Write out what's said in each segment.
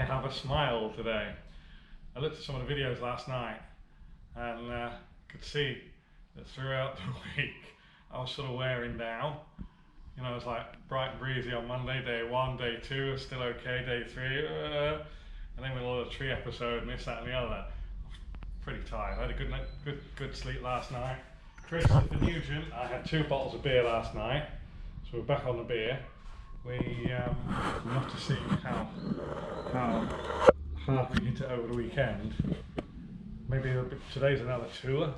have a smile today. I looked at some of the videos last night and could see that throughout the week I was sort of wearing down. You know, it's like bright and breezy on Monday, day 1, day 2 was still okay, day 3, and then with all the tree episode and this, that and the other, I was pretty tired. I had a good sleep last night. Christopher Nugent, I had 2 bottles of beer last night, so we're back on the beer. We have to see how hard we hit it over the weekend. Maybe today's another tour,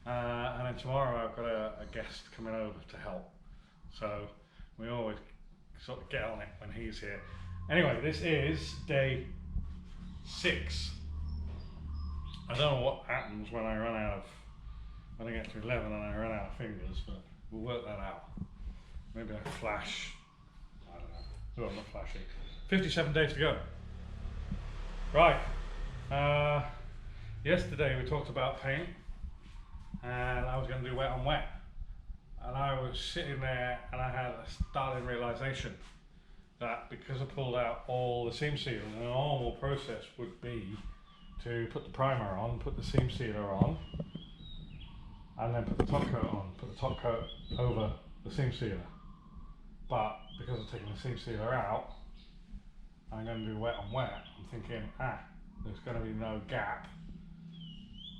and then tomorrow I've got a guest coming over to help. So we always sort of get on it when he's here. Anyway, this is day 6. I don't know what happens when I get to 11 and I run out of fingers, but we'll work that out. Maybe I flash. I don't know. No, I'm not flashing. 57 days to go. Right. Yesterday we talked about paint, and I was going to do wet on wet. And I was sitting there and I had a startling realization that because I pulled out all the seam sealer, the normal process would be to put the primer on, put the seam sealer on, and then put the top coat on, put the top coat over the seam sealer. But because I'm taking the seam sealer out, I'm going to do wet on wet. I'm thinking, there's going to be no gap,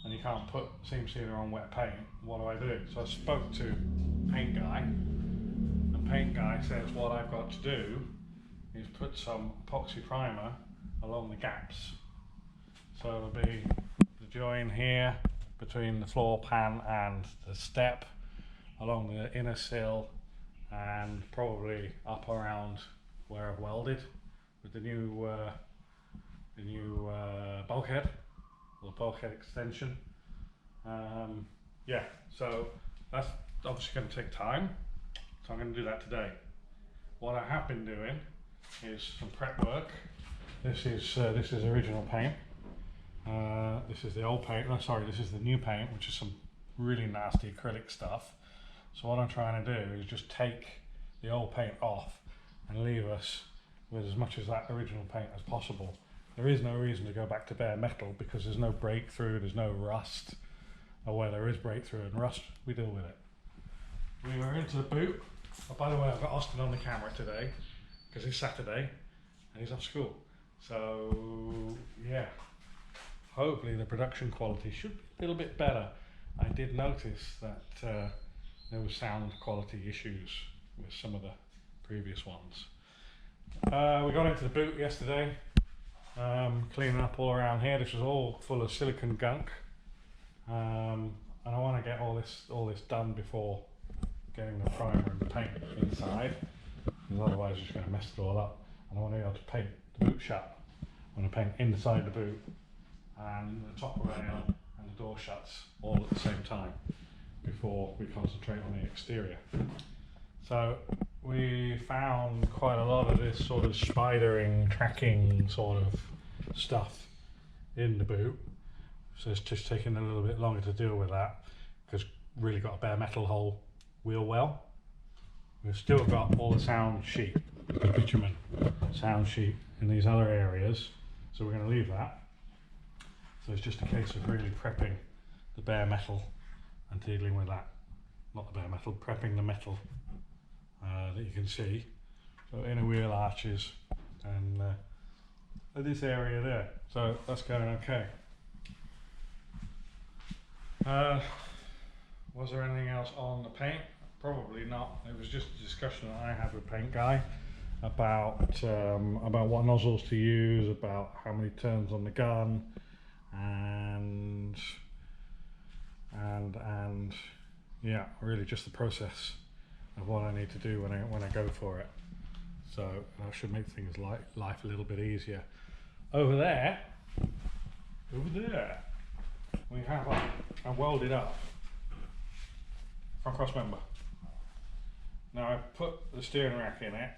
and you can't put seam sealer on wet paint. What do I do? So I spoke to paint guy, and paint guy says what I've got to do is put some epoxy primer along the gaps. So there'll be the join here between the floor pan and the step, along the inner sill, and probably up around where I've welded with the new bulkhead, or the bulkhead extension. Yeah, so that's obviously going to take time, so I'm going to do that today. What I have been doing is some prep work. This is original paint. This is the old paint. No, sorry, this is the new paint, which is some really nasty acrylic stuff. So what I'm trying to do is just take the old paint off and leave us with as much of that original paint as possible. There is no reason to go back to bare metal because there's no breakthrough, there's no rust, or where there is breakthrough and rust, we deal with it. We were into the boot. Oh, by the way, I've got Austin on the camera today because it's Saturday and he's off school. So yeah, hopefully the production quality should be a little bit better. I did notice that there was sound quality issues with some of the previous ones. We got into the boot yesterday, cleaning up all around here. This was all full of silicone gunk, and I want to get all this done before getting the primer and the paint inside, because otherwise it's going to mess it all up. And I want to be able to paint the boot shut. I want to paint inside the boot and the top rail and the door shuts all at the same time before we concentrate on the exterior. So we found quite a lot of this sort of spidering, tracking sort of stuff in the boot. So it's just taking a little bit longer to deal with that because really got a bare metal whole wheel well. We've still got all the sound sheet, the bitumen sound sheet in these other areas. So we're going to leave that. So it's just a case of really prepping the bare metal and dealing with that. Not the bare metal, prepping the metal that you can see. So inner wheel arches and this area there. So that's going okay. Was there anything else on the paint? Probably not. It was just a discussion that I had with paint guy about what nozzles to use, about how many turns on the gun, and yeah, really just the process of what I need to do when I go for it. So that should make things life a little bit easier. Over there, we have a welded up front cross member. Now I've put the steering rack in it,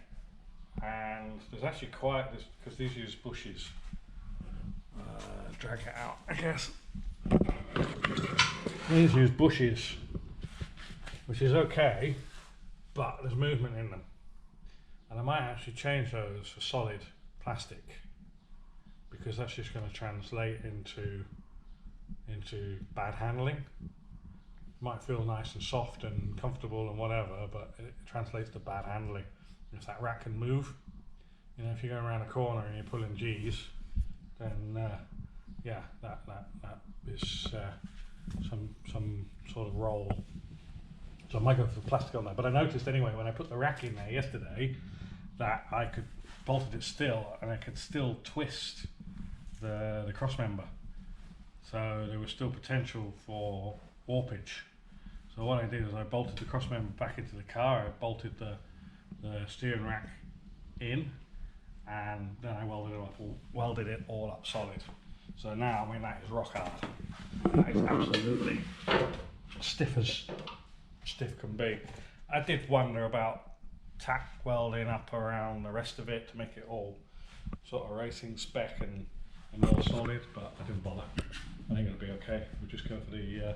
and there's actually quite this, because these use bushes. Drag it out, I guess. These use bushes, which is okay, but there's movement in them, and I might actually change those for solid plastic. because that's just going to translate into bad handling. Might feel nice and soft and comfortable and whatever, but it translates to bad handling. If that rack can move, you know, if you're going around a corner and you're pulling G's, then yeah, that is some sort of roll. So I might go for plastic on that. But I noticed anyway when I put the rack in there yesterday that I could bolted it still, and I could still twist the cross member. So there was still potential for warpage. So what I did is I bolted the cross member back into the car. I bolted the steering rack in, and then I welded it all up solid. So now, I mean, that is rock hard. That is absolutely stiff can be. I did wonder about tack welding up around the rest of it to make it all sort of racing spec and more solid, but I didn't bother. I think it'll be okay. We'll just go for the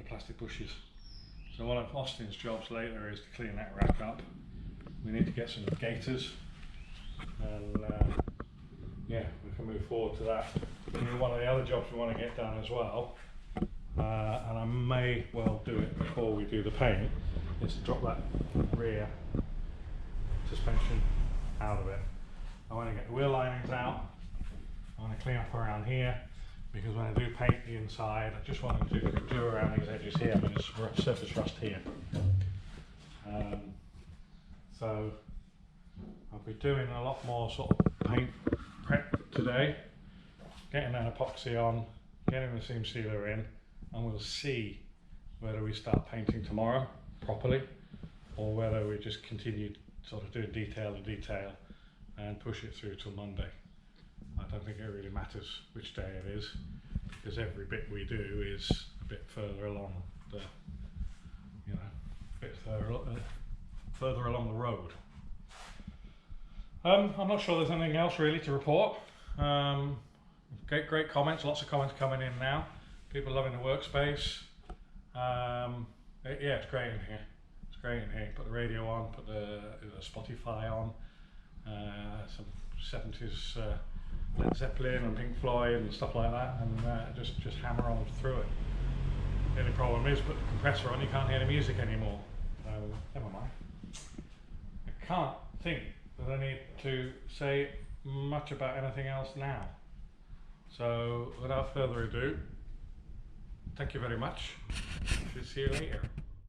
plastic bushes. So one of Austin's jobs later is to clean that rack up. We need to get some gaiters, and yeah, we can move forward to that. And one of the other jobs we want to get done as well, and I may well do it before we do the paint, is to drop that rear suspension out of it. I want to get the wheel linings out. I want to clean up around here, because when I do paint the inside, I just want to do around these edges here. I mean, it's surface rust here. So I'll be doing a lot more sort of paint prep today, getting that epoxy on, getting the seam sealer in, and we'll see whether we start painting tomorrow properly, or whether we just continue sort of doing detail to detail and push it through till Monday. I don't think it really matters which day it is, because every bit we do is a bit further along the, you know, bit further along the road. I'm not sure there's anything else really to report. Great comments, lots of comments coming in now. People loving the workspace. Yeah, it's great in here. It's great in here. Put the radio on, put the Spotify on, some 70s Led Zeppelin and Pink Floyd and stuff like that, and just hammer on through it. The only problem is, put the compressor on, you can't hear the music anymore. So never mind. I can't think that I need to say much about anything else now. So without further ado, thank you very much. See you later.